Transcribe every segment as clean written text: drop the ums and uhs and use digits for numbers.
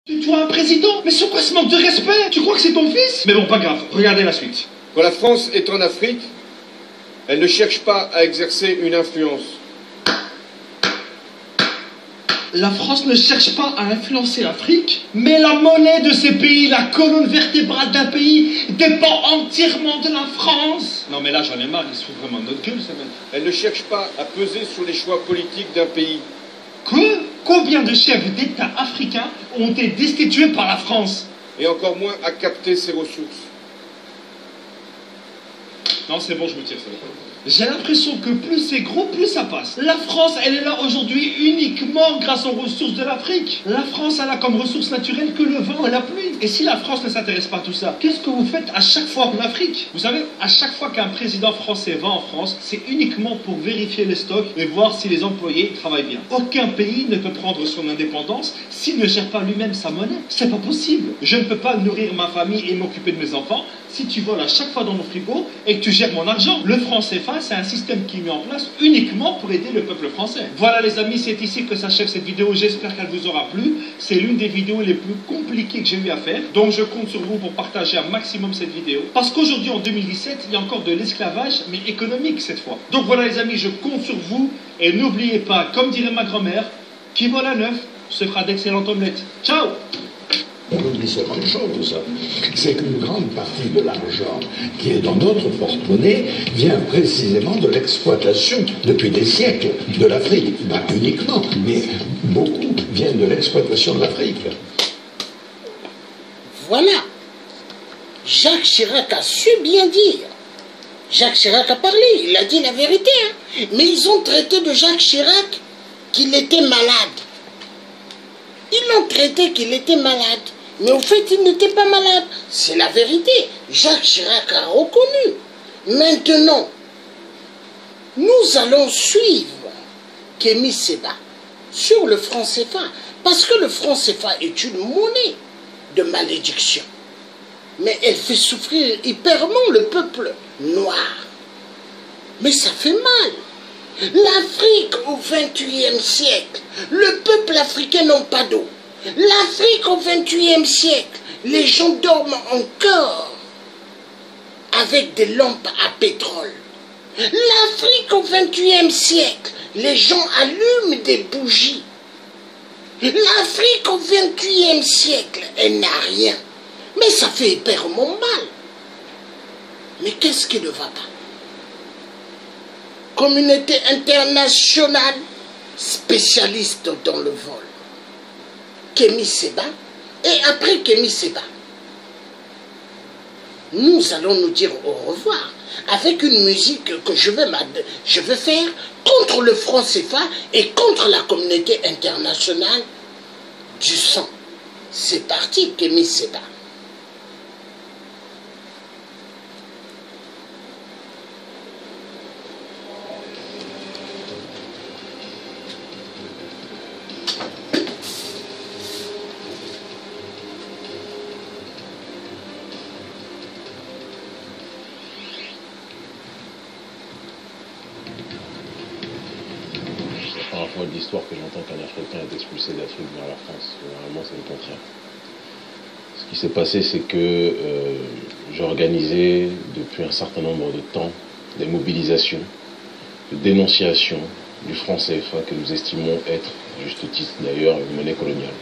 Toi, un président? Mais c'est quoi ce manque de respect? Tu crois que c'est ton fils? Mais bon, pas grave, regardez la suite. Quand la France est en Afrique, elle ne cherche pas à exercer une influence. La France ne cherche pas à influencer l'Afrique, mais la monnaie de ces pays, la colonne vertébrale d'un pays, dépend entièrement de la France. Non mais là j'en ai marre, ils se foutent vraiment de notre gueule, ça mec. Elle ne cherche pas à peser sur les choix politiques d'un pays. Quoi? Combien de chefs d'État africains ont été destitués par la France? Et encore moins à capter ses ressources. Non, c'est bon, je me tire, c'est bon. J'ai l'impression que plus c'est gros, plus ça passe. La France, elle est là aujourd'hui uniquement grâce aux ressources de l'Afrique. La France, elle a comme ressource naturelle que le vent et la pluie. Et si la France ne s'intéresse pas à tout ça, qu'est-ce que vous faites à chaque fois en Afrique? Vous savez, à chaque fois qu'un président français va en France, c'est uniquement pour vérifier les stocks et voir si les employés travaillent bien. Aucun pays ne peut prendre son indépendance s'il ne gère pas lui-même sa monnaie. C'est pas possible. Je ne peux pas nourrir ma famille et m'occuper de mes enfants si tu voles à chaque fois dans mon frigo et que tu gères mon argent. Le franc CFA, c'est un système qui est mis en place uniquement pour aider le peuple français. Voilà les amis, c'est ici que s'achève cette vidéo. J'espère qu'elle vous aura plu. C'est l'une des vidéos les plus compliquées que j'ai eu à faire. Donc je compte sur vous pour partager un maximum cette vidéo. Parce qu'aujourd'hui, en 2017, il y a encore de l'esclavage, mais économique cette fois. Donc voilà les amis, je compte sur vous. Et n'oubliez pas, comme dirait ma grand-mère, qui vole à neuf se fera d'excellentes omelettes. Ciao! On oublie seulement une chose, c'est qu'une grande partie de l'argent qui est dans notre porte-monnaie vient précisément de l'exploitation, depuis des siècles, de l'Afrique. Pas uniquement, mais beaucoup viennent de l'exploitation de l'Afrique. Voilà. Jacques Chirac a su bien dire. Jacques Chirac a parlé, il a dit la vérité. Hein. Mais ils ont traité de Jacques Chirac qu'il était malade. Ils l'ont traité qu'il était malade. Mais au fait, il n'était pas malade. C'est la vérité. Jacques Chirac a reconnu. Maintenant, nous allons suivre Kémy Séba sur le franc CFA. Parce que le franc CFA est une monnaie de malédiction. Mais elle fait souffrir hyperement le peuple noir. Mais ça fait mal. L'Afrique au XXIe siècle, le peuple africain n'a pas d'eau. L'Afrique au XXIe siècle, les gens dorment encore avec des lampes à pétrole. L'Afrique au XXIe siècle, les gens allument des bougies. L'Afrique au XXIe siècle, elle n'a rien. Mais ça fait hyperement mal. Mais qu'est-ce qui ne va pas? Communauté internationale, spécialiste dans le vol. Kémy Séba, et après Kémy Séba, nous allons nous dire au revoir avec une musique que je vais faire contre le franc CFA et contre la communauté internationale du sang. C'est parti, Kémy Séba. C'est la première fois de l'histoire que j'entends qu'un Africain est expulsé d'Afrique vers la France. Généralement, c'est le contraire. Ce qui s'est passé, c'est que j'organisais depuis un certain nombre de temps des mobilisations, de dénonciation du franc CFA que nous estimons être, à juste titre d'ailleurs, une monnaie coloniale.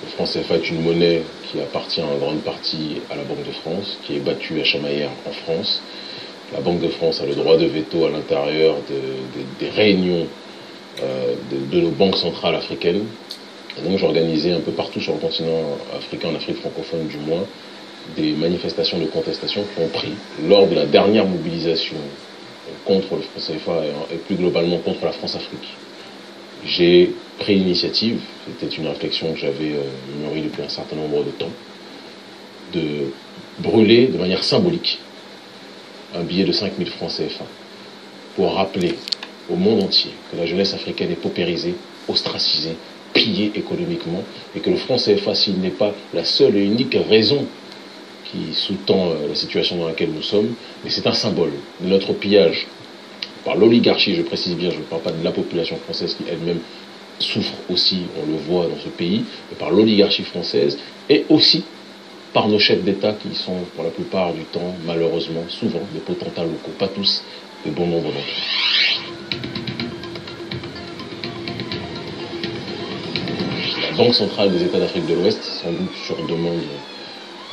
Le franc CFA est une monnaie qui appartient en grande partie à la Banque de France, qui est battue à Chamaillères en France. La Banque de France a le droit de veto à l'intérieur des réunions de nos banques centrales africaines. Et donc j'organisais un peu partout sur le continent africain, en Afrique francophone du moins, des manifestations de contestation qui ont pris lors de la dernière mobilisation contre le franc CFA et plus globalement contre la France-Afrique. J'ai pris l'initiative, c'était une réflexion que j'avais mûrie depuis un certain nombre de temps, de brûler de manière symbolique un billet de 5000 francs CFA pour rappeler au monde entier que la jeunesse africaine est paupérisée, ostracisée, pillée économiquement et que le franc CFA, s'il n'est pas la seule et unique raison qui sous-tend la situation dans laquelle nous sommes, mais c'est un symbole de notre pillage par l'oligarchie, je précise bien, je ne parle pas de la population française qui elle-même souffre aussi, on le voit dans ce pays, par l'oligarchie française et aussi par nos chefs d'État qui sont pour la plupart du temps, malheureusement, souvent des potentats locaux, pas tous, mais bon nombre d'entre eux. La Banque centrale des États d'Afrique de l'Ouest, sans doute sur demande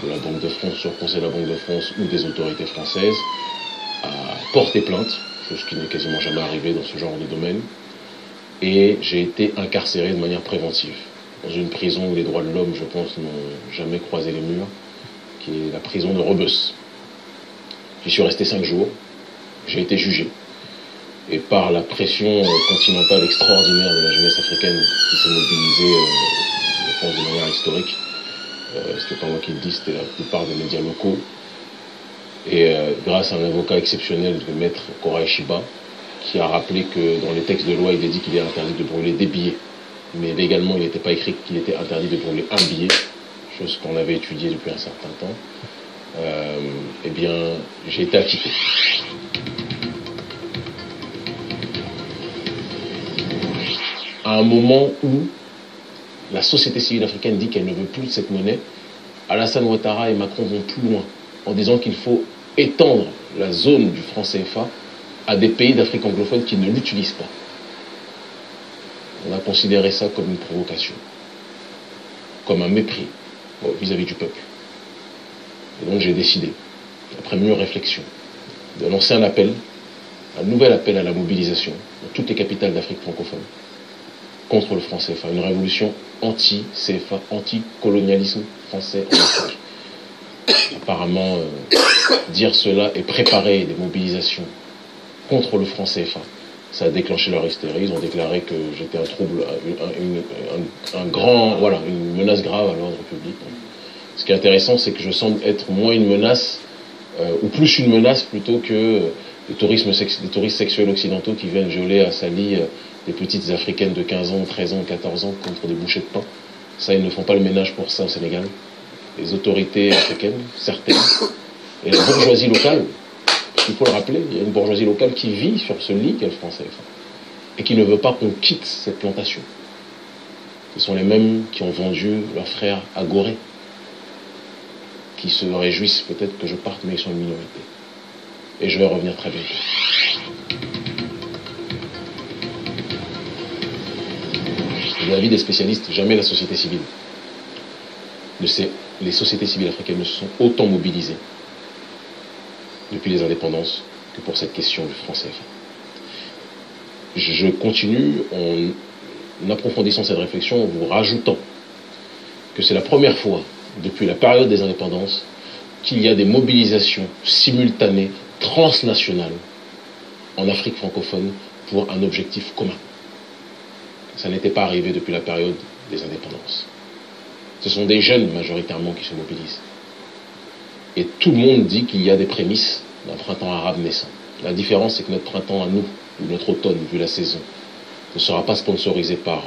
de la Banque de France, sur conseil de la Banque de France ou des autorités françaises, a porté plainte, chose qui n'est quasiment jamais arrivée dans ce genre de domaine, et j'ai été incarcéré de manière préventive dans une prison où les droits de l'homme, je pense, n'ont jamais croisé les murs, qui est la prison de Rebeuss. J'y suis resté 5 jours, j'ai été jugé, et par la pression continentale extraordinaire de la jeunesse africaine qui s'est mobilisée, je pense, de manière historique, c'était pas moi qui le dis, c'était la plupart des médias locaux, et grâce à un avocat exceptionnel, le maître Koray Shiba, qui a rappelé que dans les textes de loi, il est dit qu'il est interdit de brûler des billets. Mais légalement, il n'était pas écrit qu'il était interdit de brûler un billet, chose qu'on avait étudiée depuis un certain temps. Eh bien, j'ai été acquitté. À un moment où la société civile africaine dit qu'elle ne veut plus de cette monnaie, Alassane Ouattara et Macron vont plus loin en disant qu'il faut étendre la zone du franc CFA à des pays d'Afrique anglophone qui ne l'utilisent pas. On a considéré ça comme une provocation, comme un mépris vis-à-vis du peuple. Et donc j'ai décidé, après mûre réflexion, de lancer un nouvel appel à la mobilisation dans toutes les capitales d'Afrique francophone contre le franc CFA, une révolution anti-CFA, anti-colonialisme français en Afrique. Apparemment, dire cela et préparer des mobilisations contre le franc CFA, ça a déclenché leur hystérie. Ils ont déclaré que j'étais un trouble, une menace grave à l'ordre public. Ce qui est intéressant, c'est que je semble être moins une menace, ou plus une menace plutôt que des touristes sexuels occidentaux qui viennent violer à Sali des petites africaines de 15 ans, 13 ans, 14 ans contre des bouchées de pain. Ça, ils ne font pas le ménage pour ça au Sénégal. Les autorités africaines, certaines, et la bourgeoisie locale, il faut le rappeler, il y a une bourgeoisie locale qui vit sur ce lit qu'est le franc CFA et qui ne veut pas qu'on quitte cette plantation. Ce sont les mêmes qui ont vendu leurs frères à Gorée, qui se réjouissent peut-être que je parte, mais ils sont une minorité. Et je vais revenir très bientôt. De l'avis des spécialistes, jamais la société civile, les sociétés civiles africaines ne se sont autant mobilisées depuis les indépendances que pour cette question du franc CFA. Je continue en approfondissant cette réflexion en vous rajoutant que c'est la première fois depuis la période des indépendances qu'il y a des mobilisations simultanées, transnationales, en Afrique francophone pour un objectif commun. Ça n'était pas arrivé depuis la période des indépendances. Ce sont des jeunes majoritairement qui se mobilisent. Et tout le monde dit qu'il y a des prémices d'un printemps arabe naissant. La différence, c'est que notre printemps à nous, ou notre automne, vu la saison, ne sera pas sponsorisé par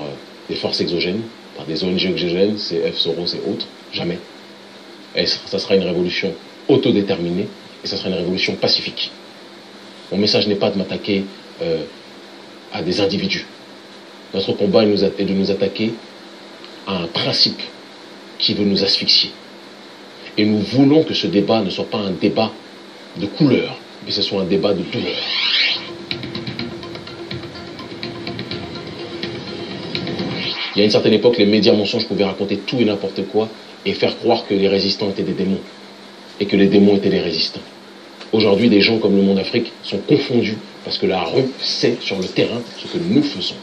des forces exogènes, par des ONG exogènes, CF, Soros et autres, jamais. Et ça sera une révolution autodéterminée, et ça sera une révolution pacifique. Mon message n'est pas de m'attaquer à des individus. Notre combat est de nous attaquer à un principe qui veut nous asphyxier. Et nous voulons que ce débat ne soit pas un débat de couleur, mais que ce soit un débat de douleur. Il y a une certaine époque, les médias mensonges pouvaient raconter tout et n'importe quoi et faire croire que les résistants étaient des démons et que les démons étaient les résistants. Aujourd'hui, des gens comme le Monde Afrique sont confondus parce que la rue sait sur le terrain ce que nous faisons.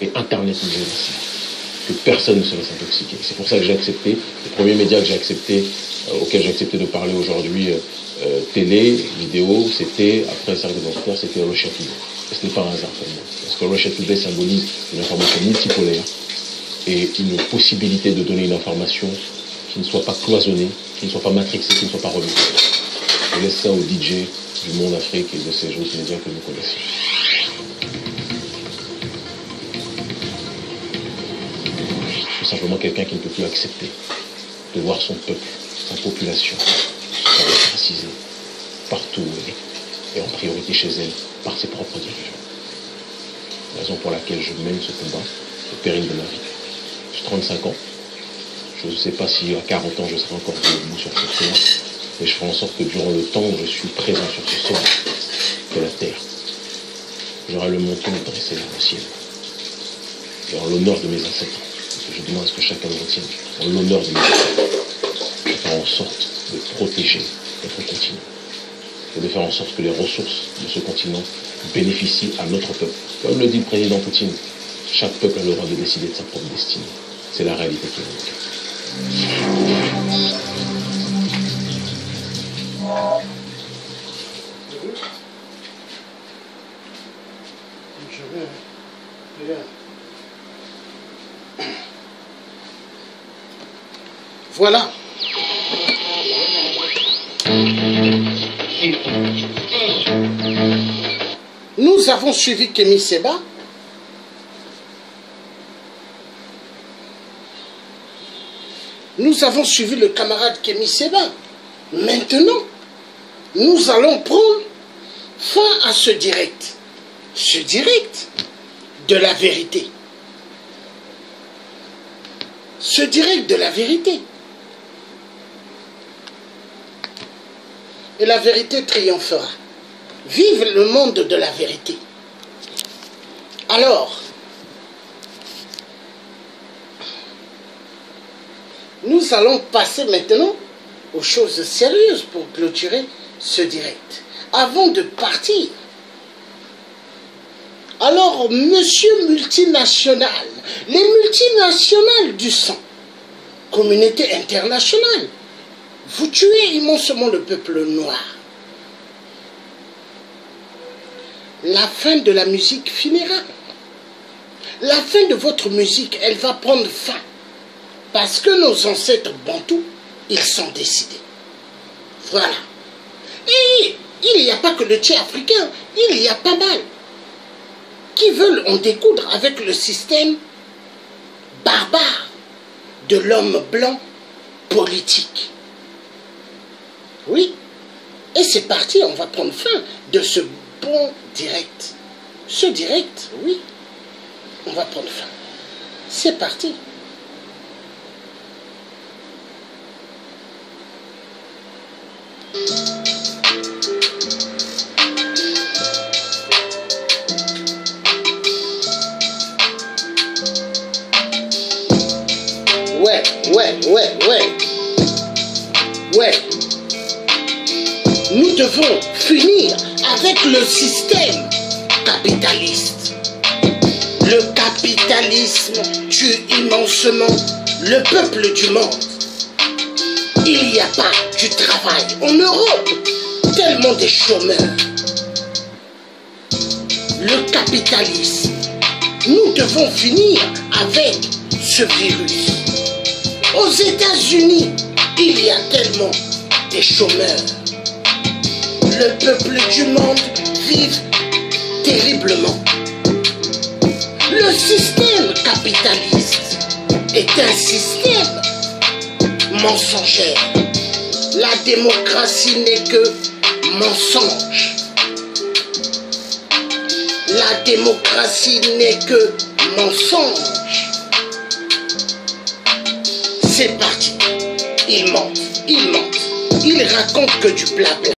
Et Internet nous aide aussi. Que personne ne se laisse intoxiquer. C'est pour ça que j'ai accepté, les premiers médias que j'ai accepté, auxquels j'ai accepté de parler aujourd'hui, télé, vidéo, c'était, après un cercle de c'était Russia Today. Et ce n'est pas un hasard pour moi. Parce que Russia Today symbolise une information multipolaire et une possibilité de donner une information qui ne soit pas cloisonnée, qui ne soit pas matrixée, qui ne soit pas remise. Je laisse ça aux DJ du Monde Afrique et de ces autres médias que nous connaissons. Simplement quelqu'un qui ne peut plus accepter de voir son peuple, sa population, se faire raciser partout et en priorité chez elle par ses propres dirigeants. La raison pour laquelle je mène ce combat, au péril de ma vie. J'ai 35 ans. Je ne sais pas si à 40 ans je serai encore debout sur ce sol, mais je ferai en sorte que durant le temps où je suis présent sur ce sol, que la terre, j'aurai le menton dressé vers le ciel. Et en l'honneur de mes ancêtres, parce que je demande à ce que chacun le retienne, en l'honneur de mes ancêtres, de faire en sorte de protéger notre continent. Et de faire en sorte que les ressources de ce continent bénéficient à notre peuple. Comme le dit le président Poutine, chaque peuple a le droit de décider de sa propre destinée. C'est la réalité qui est dans le cas. Voilà. Nous avons suivi Kémy Séba. Nous avons suivi le camarade Kémy Séba. Maintenant, nous allons prendre fin à ce direct. Ce direct de la vérité. Ce direct de la vérité. Et la vérité triomphera. Vive le monde de la vérité. Alors, nous allons passer maintenant aux choses sérieuses pour clôturer ce direct. Avant de partir, alors, monsieur multinational, les multinationales du sang, communauté internationale, vous tuez immensement le peuple noir. La fin de la musique finira. La fin de votre musique, elle va prendre fin. Parce que nos ancêtres bantous, ils sont décidés. Voilà. Et il n'y a pas que le tchè africain, il y a pas mal qui veulent en découdre avec le système barbare de l'homme blanc politique. Oui. Et c'est parti, on va prendre fin de ce bon direct. Ce direct, oui, on va prendre fin. C'est parti. Ouais. Nous devons finir avec le système capitaliste. Le capitalisme tue immensement le peuple du monde. Il n'y a pas du travail en Europe, tellement de chômeurs. Le capitalisme, nous devons finir avec ce virus. Aux États-Unis, il y a tellement de chômeurs. Le peuple du monde vit terriblement. Le système capitaliste est un système mensonger. La démocratie n'est que mensonge. La démocratie n'est que mensonge. C'est parti. Il ment. Il raconte que du blabla.